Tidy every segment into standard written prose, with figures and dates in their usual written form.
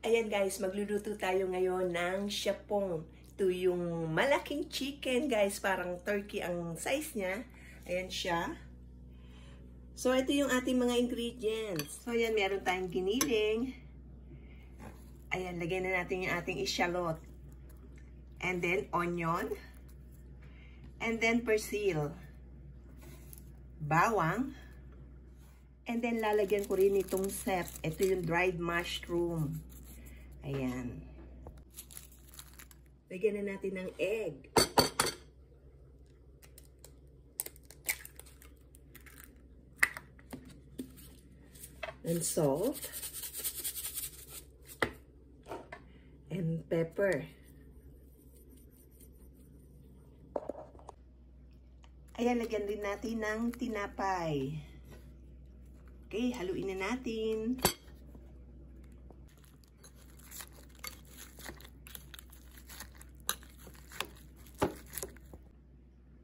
Ayan guys, magluluto tayo ngayon ng siapong. Ito yung malaking chicken guys, parang turkey ang size niya. Ayan siya. So ito yung ating mga ingredients. So ayan, meron tayong giniling. Ayan, lagyan na natin yung ating ishallot. And then onion. And then persil. Bawang. And then lalagyan ko rin itong sep. Ito yung dried mushroom. Ayan. Lagyan na natin ng egg. And salt. And pepper. Ayan, lagyan din natin ng tinapay. Okay, haluin na natin.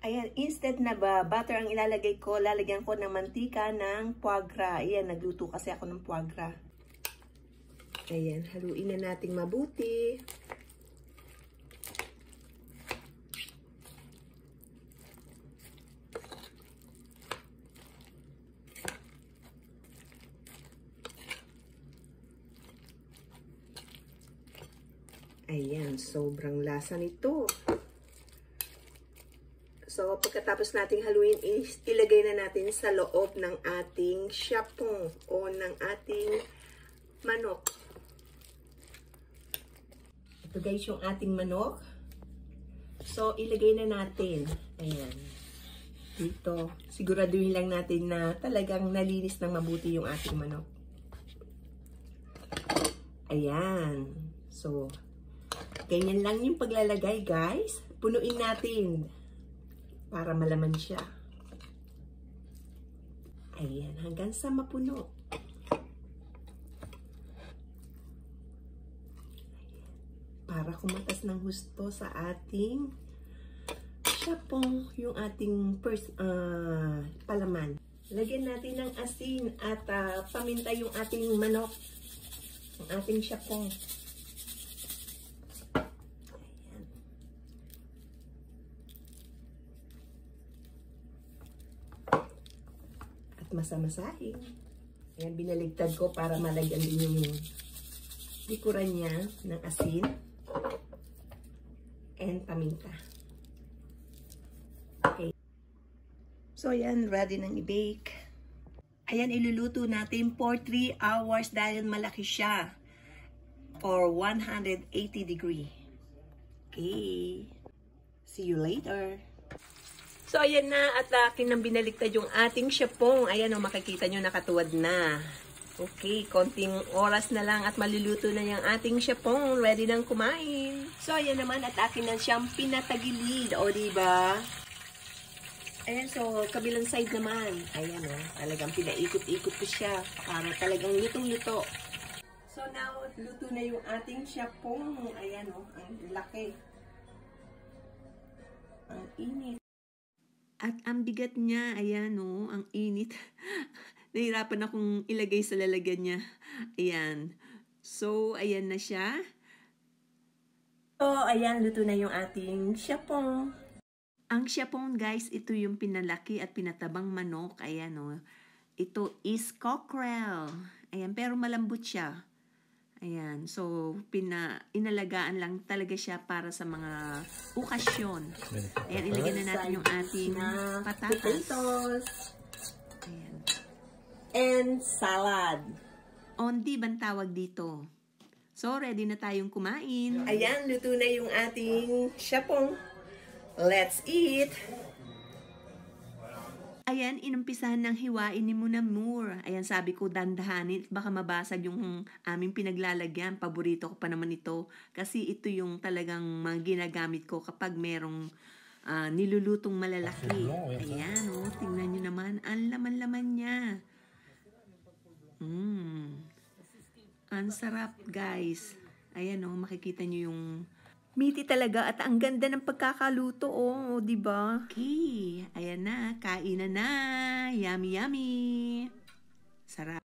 Ayan, instead na butter ang ilalagay ko, lalagyan ko ng mantika ng foie gras. Ayan, nagluto kasi ako ng foie gras. Ayan, haluin na natin mabuti. Ayan, sobrang lasa nito. So, pagkatapos nating haluin, ilagay na natin sa loob ng ating siapong o ng ating manok. Ito guys yung ating manok. So, ilagay na natin. Ayan. Dito. Siguraduhin lang natin na talagang nalinis ng mabuti yung ating manok. Ayan. So, ganyan lang yung paglalagay guys. Punuin natin. Para malaman siya. Ayan, hanggang sa mapuno. Ayan. Para kumatas ng husto sa ating siapong, yung ating palaman. Lagyan natin ng asin at paminta yung ating manok. Ang ating siapong. Masamasahin. Ayan, binaligtad ko para malagyan din yung likuran niya ng asin and paminta. Okay. So, ayan, ready nang i-bake. Ayan, iluluto natin for 3 hours dahil malaki siya. Or 180 degree. Okay. See you later. So, ayan na at akin nang binaligtad yung ating siapong. Ayan o, makikita nyo nakatuwad na. Okay, konting oras na lang at maluluto na yung ating siapong. Ready nang kumain. So, ayan naman at akin na siyang pinatagilid. O, diba? Ayan, so, kabilang side naman. Ayan o, talagang pinaikot-ikot ko siya para talagang lutong-luto. So, now, luto na yung ating siapong. Ayan o, ang laki. Ang init. At ang bigat niya, ayan o, ang init. Nahirapan akong ilagay sa lalagyan niya. Ayan. So, ayan na siya. So, ayan, luto na yung ating siapong. Ang siapong, guys, ito yung pinalaki at pinatabang manok. Ayan o. Ito is cockerel. Ayan, pero malambot siya. Ayan, so inalagaan lang talaga siya para sa mga okasyon. Ayan, ilagyan na natin yung ating patatas. Potatoes. Ayan. And salad. Ondi bang tawag dito? So, ready na tayong kumain. Ayan, luto na yung ating siapong. Let's eat! Ayan, inumpisahan ng hiwain ni Muna Moore. Ayan, sabi ko, dandahanin. Baka mabasag yung aming pinaglalagyan. Paborito ko pa naman ito. Kasi ito yung talagang mga ginagamit ko kapag merong nilulutong malalaki. Ayan, oh, tingnan nyo naman. Ang laman-laman niya. Ang sarap, guys. Ayan, oh, makikita nyo yung meaty talaga at ang ganda ng pagkakaluto, oh, 'di ba? Okay, ayan na, kainan na. Yummy, yummy. Sarap.